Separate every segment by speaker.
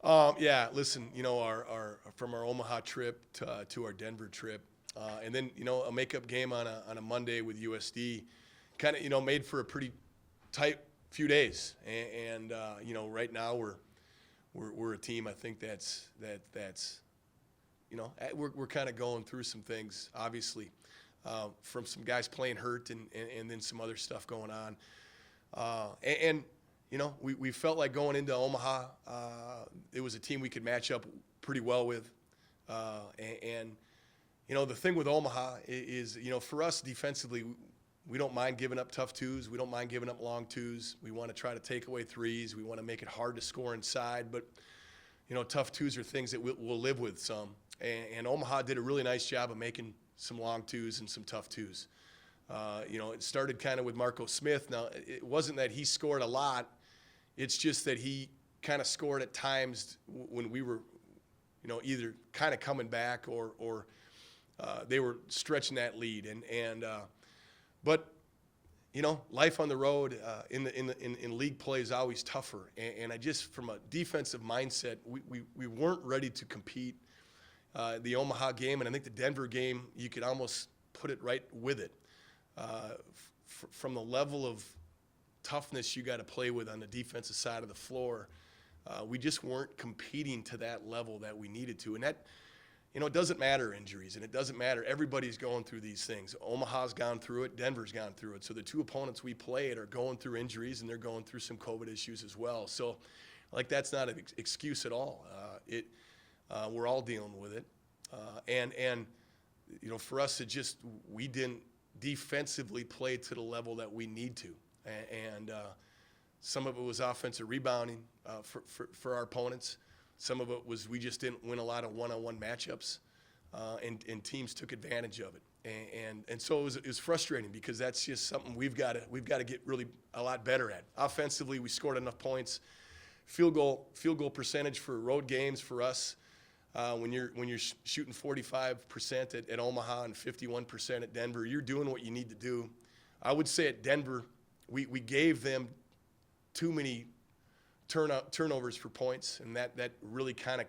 Speaker 1: Yeah, listen, our from our Omaha trip to our Denver trip, and then a makeup game on a Monday with USD, kind of made for a pretty tight few days, and right now we're a team I think that's we're kind of going through some things obviously, from some guys playing hurt and then some other stuff going on, and we felt like going into Omaha, it was a team we could match up pretty well with. And the thing with Omaha is, for us defensively, we don't mind giving up tough twos. We don't mind giving up long twos. We want to try to take away threes. We want to make it hard to score inside. But, tough twos are things that we'll live with some. And Omaha did a really nice job of making some long twos and some tough twos. It started kind of with Marco Smith. Now, it wasn't that he scored a lot. It's just that he kind of scored at times when we were, either kind of coming back or they were stretching that lead. But life on the road in league play is always tougher. And I just, from a defensive mindset, we weren't ready to compete. The Omaha game, and I think the Denver game, you could almost put it right with it. From the level of toughness you got to play with on the defensive side of the floor, we just weren't competing to that level that we needed to. And that, it doesn't matter injuries, and it doesn't matter. Everybody's going through these things. Omaha's gone through it. Denver's gone through it. So the two opponents we played are going through injuries, and they're going through some COVID issues as well. So, that's not an excuse at all. We're all dealing with it. And for us, we didn't defensively play to the level that we need to. And some of it was offensive rebounding for our opponents. Some of it was we just didn't win a lot of one-on-one matchups, and teams took advantage of it. And so it was frustrating because that's just something we've got to get really a lot better at. Offensively, we scored enough points. Field goal percentage for road games for us, when you're shooting 45% at Omaha and 51% at Denver, you're doing what you need to do. I would say at Denver, we gave them too many turnovers for points, and that really kind of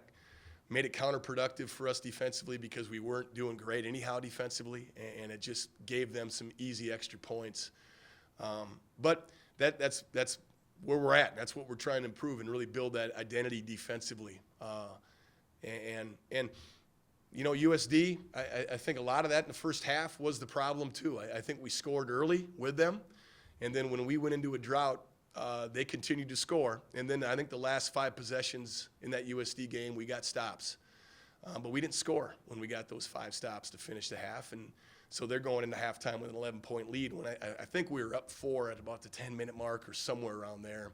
Speaker 1: made it counterproductive for us defensively because we weren't doing great anyhow defensively, and it just gave them some easy extra points. But that's where we're at. That's what we're trying to improve and really build that identity defensively. And USD, I think a lot of that in the first half was the problem too. I think we scored early with them, and then when we went into a drought, they continued to score. And then I think the last 5 possessions in that USD game, we got stops. But we didn't score when we got those 5 stops to finish the half. And so they're going into halftime with an 11-point lead when I think we were up 4 at about the 10-minute mark or somewhere around there,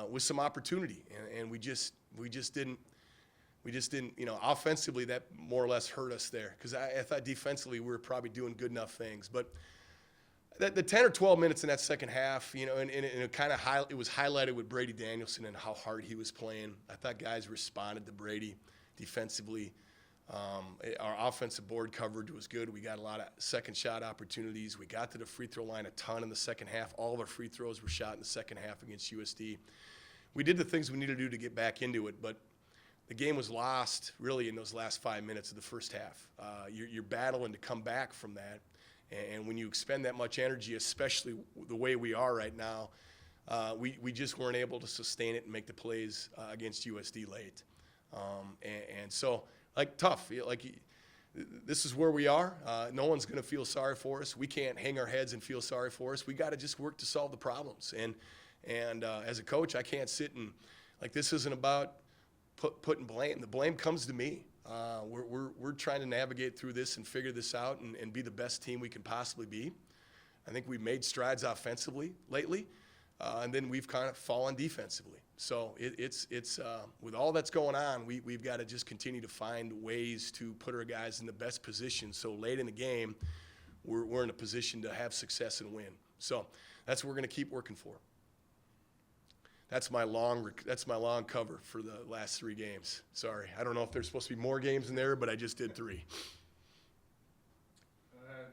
Speaker 1: with some opportunity. And we just didn't. Offensively, that more or less hurt us there because I thought defensively we were probably doing good enough things. But the 10 or 12 minutes in that second half, and it was highlighted with Brady Danielson and how hard he was playing. I thought guys responded to Brady defensively. Our offensive board coverage was good. We got a lot of second shot opportunities. We got to the free throw line a ton in the second half. All of our free throws were shot in the second half against USD. We did the things we needed to do to get back into it, but the game was lost really in those last 5 minutes of the first half. You're battling to come back from that. And when you expend that much energy, especially the way we are right now, we just weren't able to sustain it and make the plays against USD late. And so, tough. This is where we are. No one's going to feel sorry for us. We can't hang our heads and feel sorry for us. We got to just work to solve the problems. And as a coach, I can't sit and, this isn't about putting blame. The blame comes to me. We're trying to navigate through this and figure this out and be the best team we can possibly be. I think we've made strides offensively lately, and then we've kind of fallen defensively. So it's with all that's going on, we've got to just continue to find ways to put our guys in the best position so late in the game we're in a position to have success and win. So that's what we're going to keep working for. That's my long cover for the last 3 games. Sorry, I don't know if there's supposed to be more games in there, but I just did 3.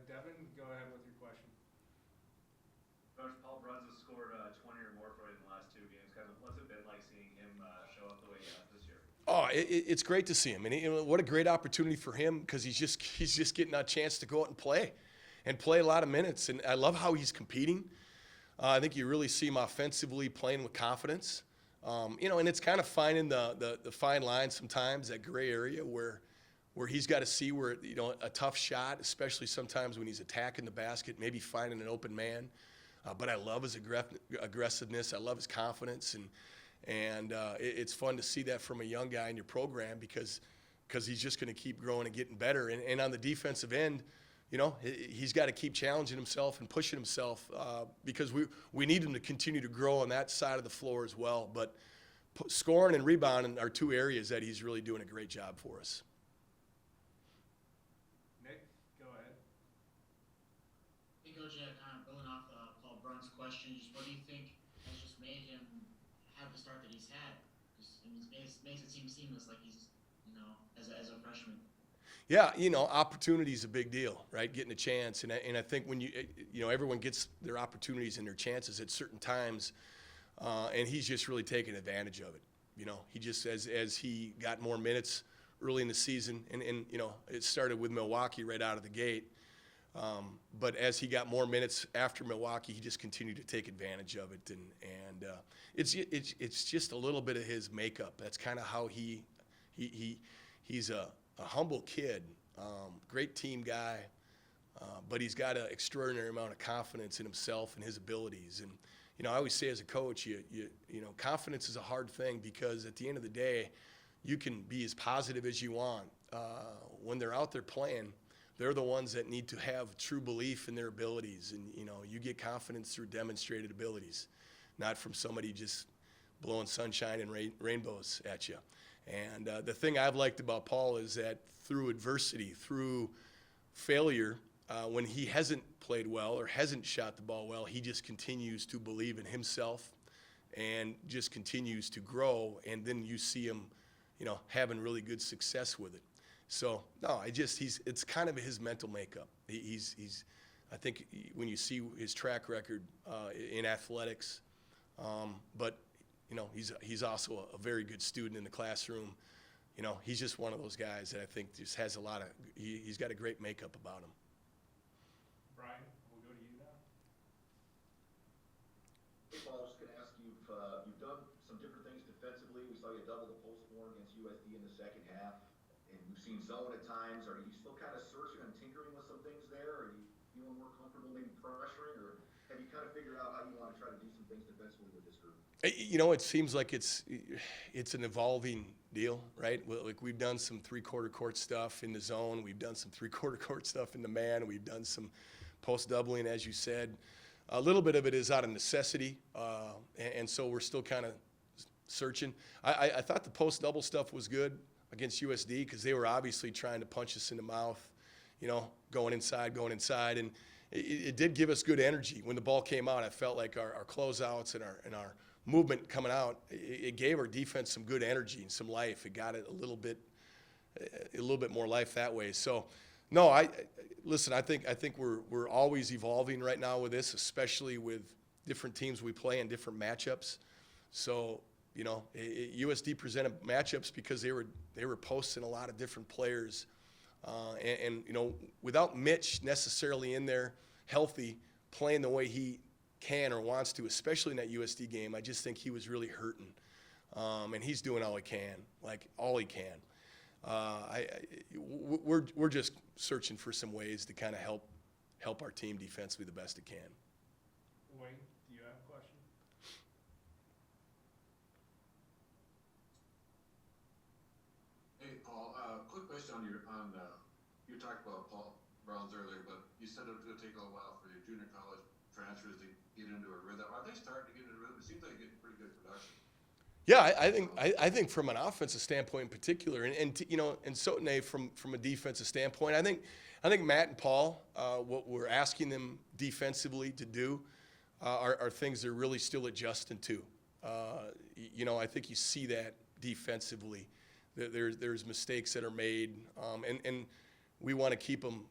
Speaker 2: Devin, go ahead with your question.
Speaker 3: Coach Paul Sather scored 20 or more for you in the last 2 games. What's it been like seeing him show up the way he has this
Speaker 1: it's great to see him, and what a great opportunity for him because he's just getting a chance to go out and play a lot of minutes. And I love how he's competing. I think you really see him offensively playing with confidence. And it's kind of finding the fine line sometimes, that gray area where he's got to see where, a tough shot, especially sometimes when he's attacking the basket, maybe finding an open man. But I love his aggressiveness. I love his confidence. And it's fun to see that from a young guy in your program because he's just going to keep growing and getting better. And on the defensive end, he's got to keep challenging himself and pushing himself because we need him to continue to grow on that side of the floor as well. But scoring and rebounding are two areas that he's really doing a great job for us.
Speaker 2: Nick, go ahead.
Speaker 4: Hey, Coach, kind of building off Paul Brunt's question, just what do you think has just made him have the start that he's had? Just, it makes it seem seamless, like he's, as a freshman.
Speaker 1: Yeah, opportunity is a big deal, right? Getting a chance, and I think when everyone gets their opportunities and their chances at certain times, and he's just really taking advantage of it. He just as he got more minutes early in the season, and it started with Milwaukee right out of the gate, but as he got more minutes after Milwaukee, he just continued to take advantage of it, and it's just a little bit of his makeup. That's kind of how he's a humble kid, great team guy, but he's got an extraordinary amount of confidence in himself and his abilities. And I always say as a coach, confidence is a hard thing because at the end of the day, you can be as positive as you want. When they're out there playing, they're the ones that need to have true belief in their abilities, and you get confidence through demonstrated abilities, not from somebody just blowing sunshine and rainbows at you. And the thing I've liked about Paul is that through adversity, through failure, when he hasn't played well or hasn't shot the ball well, he just continues to believe in himself and just continues to grow. And then you see him, having really good success with it. So no, it's kind of his mental makeup. I think when you see his track record in athletics, but he's also a very good student in the classroom. He's just one of those guys that I think just has he's got a great makeup about him.
Speaker 2: Brian, we'll go to you now.
Speaker 3: Hey, Paul, I was just going to ask you, you've done some different things defensively. We saw you double the post more against USD in the second half, and we've seen zone at times. Are you still kind of searching and tinkering with some things there? Are you feeling more comfortable maybe pressuring, or have you kind of figured out how you want to try to do some things defensively with this group?
Speaker 1: It seems like it's an evolving deal, right? Like we've done some three-quarter court stuff in the zone. We've done some three-quarter court stuff in the man. We've done some post doubling, as you said. A little bit of it is out of necessity, and so we're still kind of searching. I thought the post double stuff was good against USD because they were obviously trying to punch us in the mouth, going inside, and it did give us good energy. When the ball came out, I felt like our closeouts and our movement coming out, it gave our defense some good energy and some life. It got it a little bit more life that way. So, no, I think we're always evolving right now with this, especially with different teams we play and different matchups. So, USD presented matchups because they were posting a lot of different players, and without Mitch necessarily in there healthy, playing the way he can or wants to, especially in that USD game, I just think he was really hurting, and he's doing all he can. We're just searching for some ways to kind of help our team defensively the best it can.
Speaker 2: Wayne, do you have a question?
Speaker 5: Hey, Paul, quick question on you talked about Paul Browns earlier, but you said it was going to take a while for your junior college transfers to get into a rhythm. Are they starting to get into a rhythm? It seems like you're getting pretty good production.
Speaker 1: Yeah, I think from an offensive standpoint in particular, and Sotenay from a defensive standpoint, I think Matt and Paul, what we're asking them defensively to do, are things they're really still adjusting to. I think you see that defensively. There's mistakes that are made, and we want to keep them.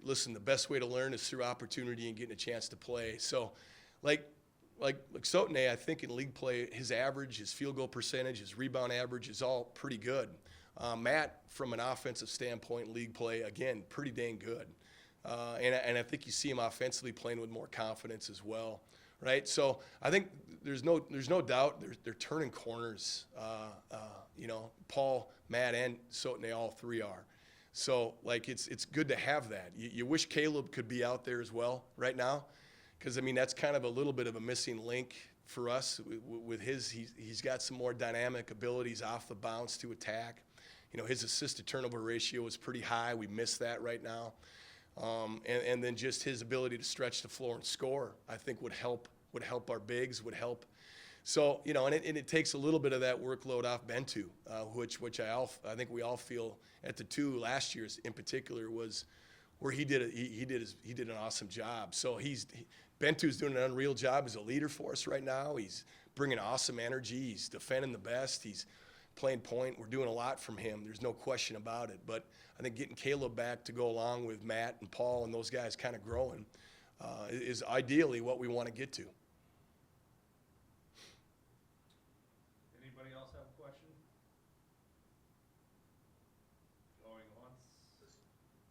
Speaker 1: Listen, the best way to learn is through opportunity and getting a chance to play. So, like like Sotenay, I think in league play, his average, his field goal percentage, his rebound average is all pretty good. Matt, from an offensive standpoint in league play, again, pretty dang good. And I think you see him offensively playing with more confidence as well, right? So I think there's no doubt they're turning corners. Paul, Matt, and Sotenay, all three are. So, like, it's good to have that. You wish Caleb could be out there as well right now, because, I mean, that's kind of a little bit of a missing link for us with his. He's got some more dynamic abilities off the bounce to attack. His assist-to-turnover ratio is pretty high. We miss that right now. And then just his ability to stretch the floor and score, I think would help our bigs, would help. So, and it takes a little bit of that workload off Bentu, which I think we all feel at the two last year's in particular was where he did an awesome job. So Bentu's doing an unreal job as a leader for us right now. He's bringing awesome energy. He's defending the best. He's playing point. We're doing a lot from him. There's no question about it. But I think getting Caleb back to go along with Matt and Paul and those guys kind of growing is ideally what we want to get to.
Speaker 2: Anybody else have a question? Going once?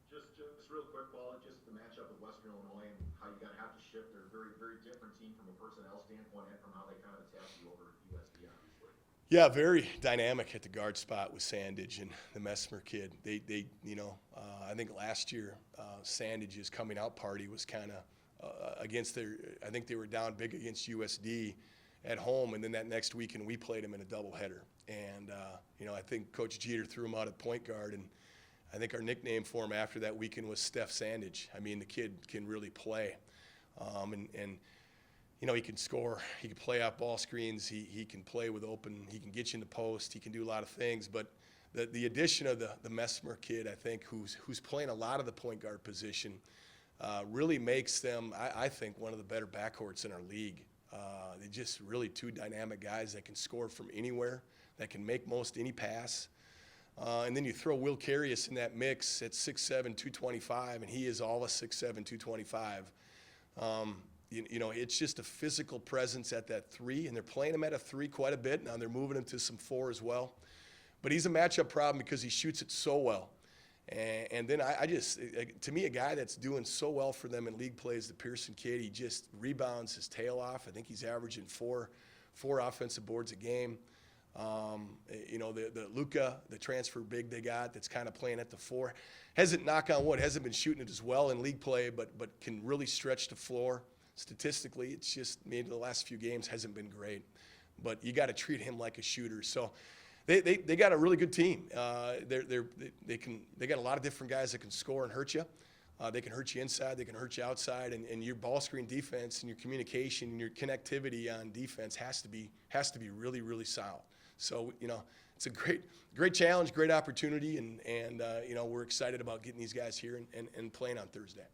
Speaker 3: Just real quick, Paul, just the matchup with Western Illinois and how you got to have to shift. They're a very, very different team from a personnel standpoint and from how they kind of attack you over USD, obviously.
Speaker 1: Yeah, very dynamic at the guard spot with Sandage and the Messmer kid. I think last year Sandage's coming out party was kind of against I think they were down big against USD at home, and then that next weekend we played them in a doubleheader. And, I think Coach Jeter threw him out at point guard, and I think our nickname for him after that weekend was Steph Sandage. I mean, the kid can really play. He can score. He can play off ball screens. He can play with open. He can get you in the post. He can do a lot of things. But the addition of the Messmer kid, I think, who's playing a lot of the point guard position, really makes them, I think, one of the better backcourts in our league. They're just really two dynamic guys that can score from anywhere, that can make most any pass. And then you throw Will Carius in that mix at 6'7", 225, and he is all a 6'7", 225. It's just a physical presence at that three, and they're playing him at a three quite a bit. Now they're moving him to some four as well. But he's a matchup problem because he shoots it so well. And then to me, a guy that's doing so well for them in league play is the Pearson kid. He just rebounds his tail off. I think he's averaging four offensive boards a game. The Luka, the transfer big they got that's kind of playing at the four, knock on wood, hasn't been shooting it as well in league play, but can really stretch the floor. Statistically, it's just maybe the last few games hasn't been great. But you got to treat him like a shooter. So they got a really good team. They got a lot of different guys that can score and hurt you. They can hurt you inside, they can hurt you outside, and your ball screen defense and your communication and your connectivity on defense has to be really, really solid. So, it's a great challenge, great opportunity, and we're excited about getting these guys here and playing on Thursday.